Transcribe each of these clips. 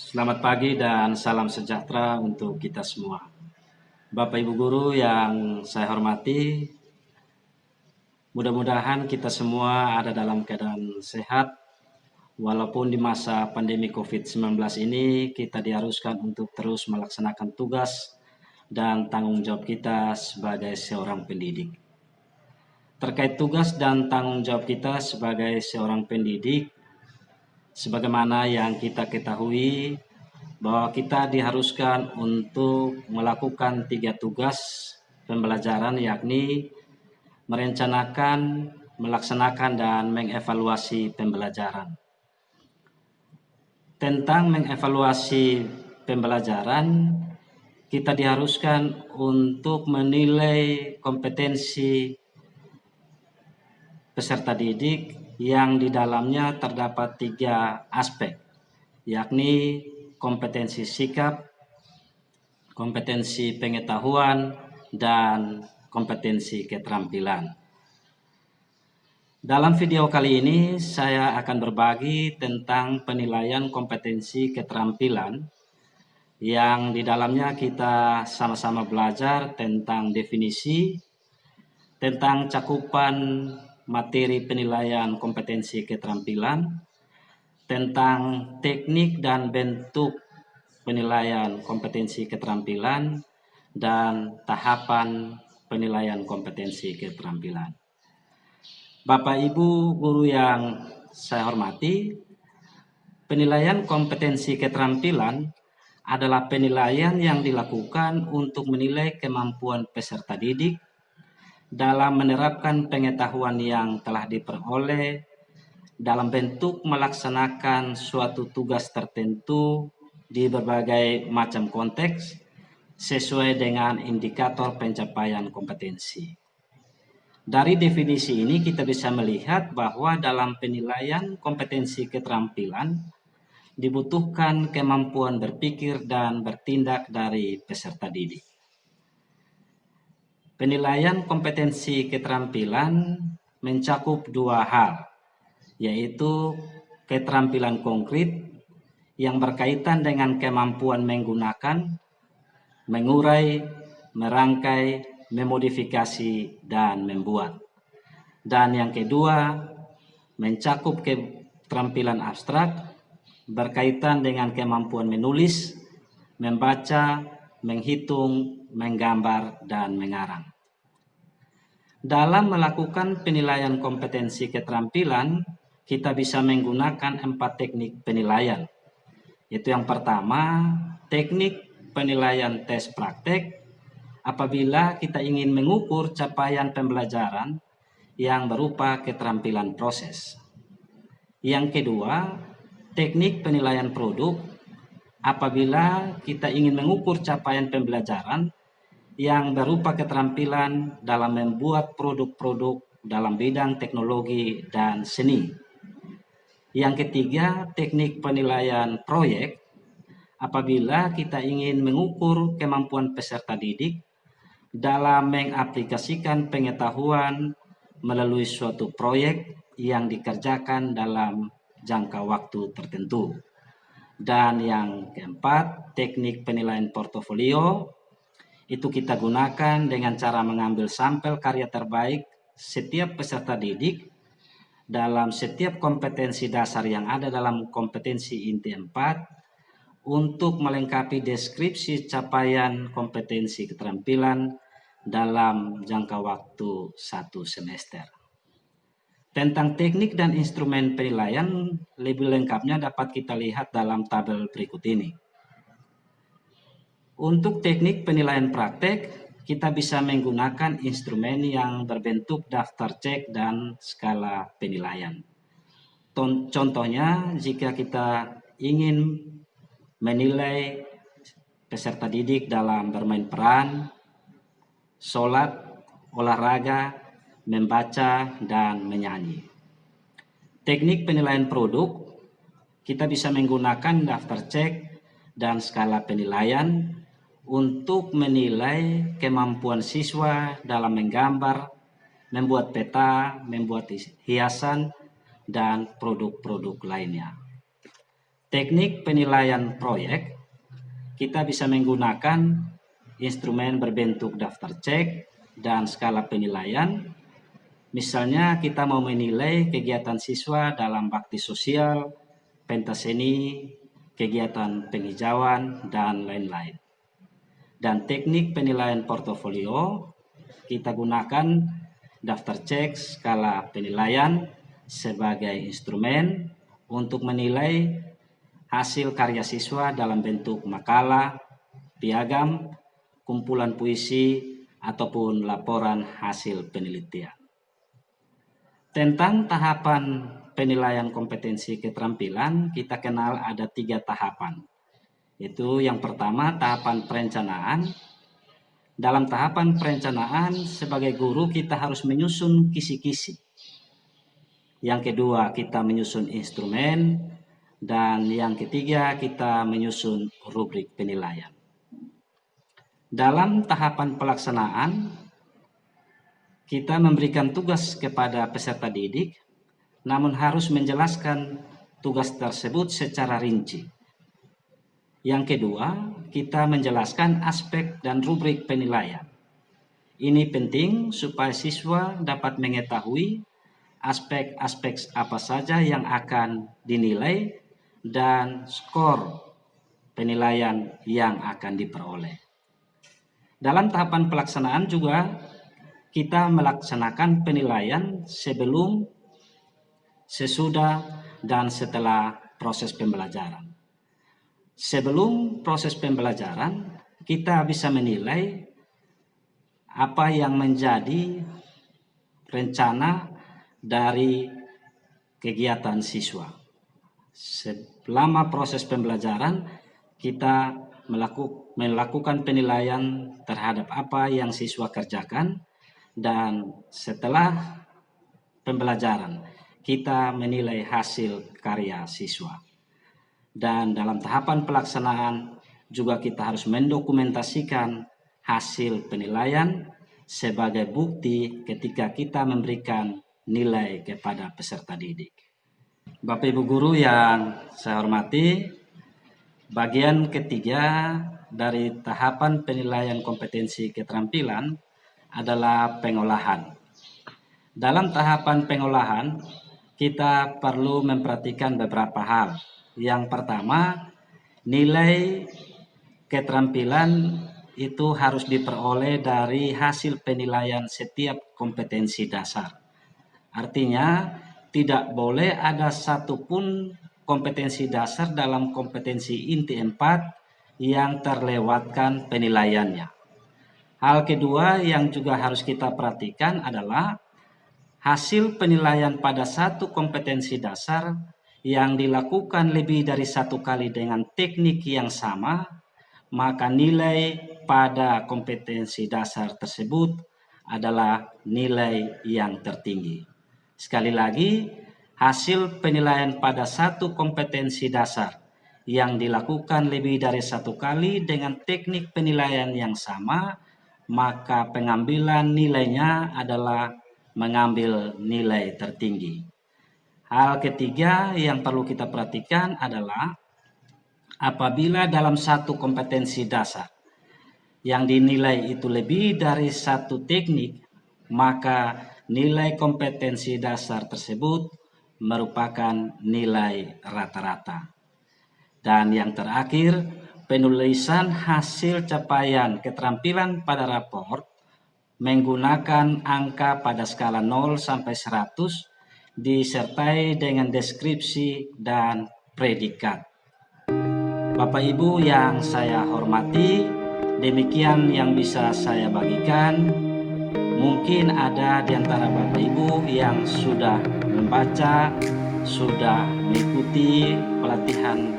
Selamat pagi dan salam sejahtera untuk kita semua. Bapak Ibu guru yang saya hormati, mudah-mudahan kita semua ada dalam keadaan sehat. Walaupun di masa pandemi COVID-19 ini kita diharuskan untuk terus melaksanakan tugas dan tanggung jawab kita sebagai seorang pendidik. Terkait tugas dan tanggung jawab kita sebagai seorang pendidik, sebagaimana yang kita ketahui bahwa kita diharuskan untuk melakukan 3 tugas pembelajaran, yakni merencanakan, melaksanakan, dan mengevaluasi pembelajaran. Tentang mengevaluasi pembelajaran, kita diharuskan untuk menilai kompetensi peserta didik yang di dalamnya terdapat 3 aspek, yakni kompetensi sikap, kompetensi pengetahuan, dan kompetensi keterampilan. Dalam video kali ini saya akan berbagi tentang penilaian kompetensi keterampilan yang di dalamnya kita sama-sama belajar tentang definisi, tentang cakupan materi penilaian kompetensi keterampilan, tentang teknik dan bentuk penilaian kompetensi keterampilan, dan tahapan penilaian kompetensi keterampilan. Bapak Ibu guru yang saya hormati, penilaian kompetensi keterampilan adalah penilaian yang dilakukan untuk menilai kemampuan peserta didik dalam menerapkan pengetahuan yang telah diperoleh dalam bentuk melaksanakan suatu tugas tertentu di berbagai macam konteks sesuai dengan indikator pencapaian kompetensi. Dari definisi ini kita bisa melihat bahwa dalam penilaian kompetensi keterampilan dibutuhkan kemampuan berpikir dan bertindak dari peserta didik. Penilaian kompetensi keterampilan mencakup 2 hal, yaitu keterampilan konkret yang berkaitan dengan kemampuan menggunakan, mengurai, merangkai, memodifikasi, dan membuat. Dan yang kedua, mencakup keterampilan abstrak berkaitan dengan kemampuan menulis, membaca, menghitung, menggambar, dan mengarang. Dalam melakukan penilaian kompetensi keterampilan, kita bisa menggunakan 4 teknik penilaian. Yaitu yang pertama, teknik penilaian tes praktek apabila kita ingin mengukur capaian pembelajaran yang berupa keterampilan proses. Yang kedua, teknik penilaian produk apabila kita ingin mengukur capaian pembelajaran yang berupa keterampilan dalam membuat produk-produk dalam bidang teknologi dan seni. Yang ketiga, teknik penilaian proyek apabila kita ingin mengukur kemampuan peserta didik dalam mengaplikasikan pengetahuan melalui suatu proyek yang dikerjakan dalam jangka waktu tertentu. Dan yang keempat, teknik penilaian portofolio itu kita gunakan dengan cara mengambil sampel karya terbaik setiap peserta didik dalam setiap kompetensi dasar yang ada dalam kompetensi inti 4 untuk melengkapi deskripsi capaian kompetensi keterampilan dalam jangka waktu 1 semester. Tentang teknik dan instrumen penilaian lebih lengkapnya dapat kita lihat dalam tabel berikut ini. Untuk teknik penilaian praktek, kita bisa menggunakan instrumen yang berbentuk daftar cek dan skala penilaian. Contohnya, jika kita ingin menilai peserta didik dalam bermain peran, sholat, olahraga, membaca, dan menyanyi. Teknik penilaian produk, kita bisa menggunakan daftar cek dan skala penilaian untuk menilai kemampuan siswa dalam menggambar, membuat peta, membuat hiasan, dan produk-produk lainnya. teknik penilaian proyek, kita bisa menggunakan instrumen berbentuk daftar cek dan skala penilaian. Misalnya kita mau menilai kegiatan siswa dalam bakti sosial, pentas seni, kegiatan penghijauan, dan lain-lain. Dan teknik penilaian portofolio, kita gunakan daftar cek skala penilaian sebagai instrumen untuk menilai hasil karya siswa dalam bentuk makalah, piagam, kumpulan puisi, ataupun laporan hasil penelitian. Tentang tahapan penilaian kompetensi keterampilan, kita kenal ada 3 tahapan. Itu yang pertama, tahapan perencanaan. Dalam tahapan perencanaan, sebagai guru kita harus menyusun kisi-kisi. Yang kedua, kita menyusun instrumen. Dan yang ketiga, kita menyusun rubrik penilaian. Dalam tahapan pelaksanaan, kita memberikan tugas kepada peserta didik, namun harus menjelaskan tugas tersebut secara rinci. Yang kedua, kita menjelaskan aspek dan rubrik penilaian. Ini penting supaya siswa dapat mengetahui aspek-aspek apa saja yang akan dinilai dan skor penilaian yang akan diperoleh. Dalam tahapan pelaksanaan juga kita melaksanakan penilaian sebelum, sesudah, dan setelah proses pembelajaran. Sebelum proses pembelajaran, kita bisa menilai apa yang menjadi rencana dari kegiatan siswa. Selama proses pembelajaran, kita melakukan penilaian terhadap apa yang siswa kerjakan, dan setelah pembelajaran kita menilai hasil karya siswa. Dan dalam tahapan pelaksanaan juga kita harus mendokumentasikan hasil penilaian sebagai bukti ketika kita memberikan nilai kepada peserta didik. Bapak Ibu guru yang saya hormati, bagian ketiga dari tahapan penilaian kompetensi keterampilan adalah pengolahan. Dalam tahapan pengolahan, kita perlu memperhatikan beberapa hal. Yang pertama, nilai keterampilan itu harus diperoleh dari hasil penilaian setiap kompetensi dasar. Artinya, tidak boleh ada satupun kompetensi dasar dalam kompetensi inti 4 yang terlewatkan penilaiannya. Hal kedua yang juga harus kita perhatikan adalah hasil penilaian pada satu kompetensi dasar yang dilakukan lebih dari 1 kali dengan teknik yang sama, maka nilai pada kompetensi dasar tersebut adalah nilai yang tertinggi. Sekali lagi, hasil penilaian pada satu kompetensi dasar yang dilakukan lebih dari 1 kali dengan teknik penilaian yang sama, maka pengambilan nilainya adalah mengambil nilai tertinggi. Hal ketiga yang perlu kita perhatikan adalah apabila dalam satu kompetensi dasar yang dinilai itu lebih dari 1 teknik, maka nilai kompetensi dasar tersebut merupakan nilai rata-rata. Dan yang terakhir, penulisan hasil capaian keterampilan pada raport menggunakan angka pada skala 0 sampai 100 disertai dengan deskripsi dan predikat. Bapak Ibu yang saya hormati, demikian yang bisa saya bagikan. Mungkin ada di antara Bapak Ibu yang sudah membaca, sudah mengikuti pelatihan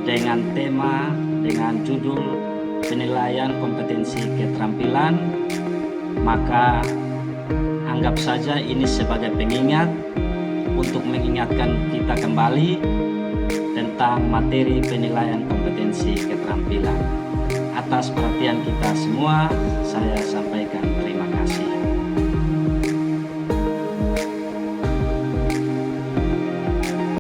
dengan tema, dengan judul penilaian kompetensi keterampilan, maka anggap saja ini sebagai pengingat untuk mengingatkan kita kembali tentang materi penilaian kompetensi keterampilan. Atas perhatian kita semua, saya sampaikan terima kasih.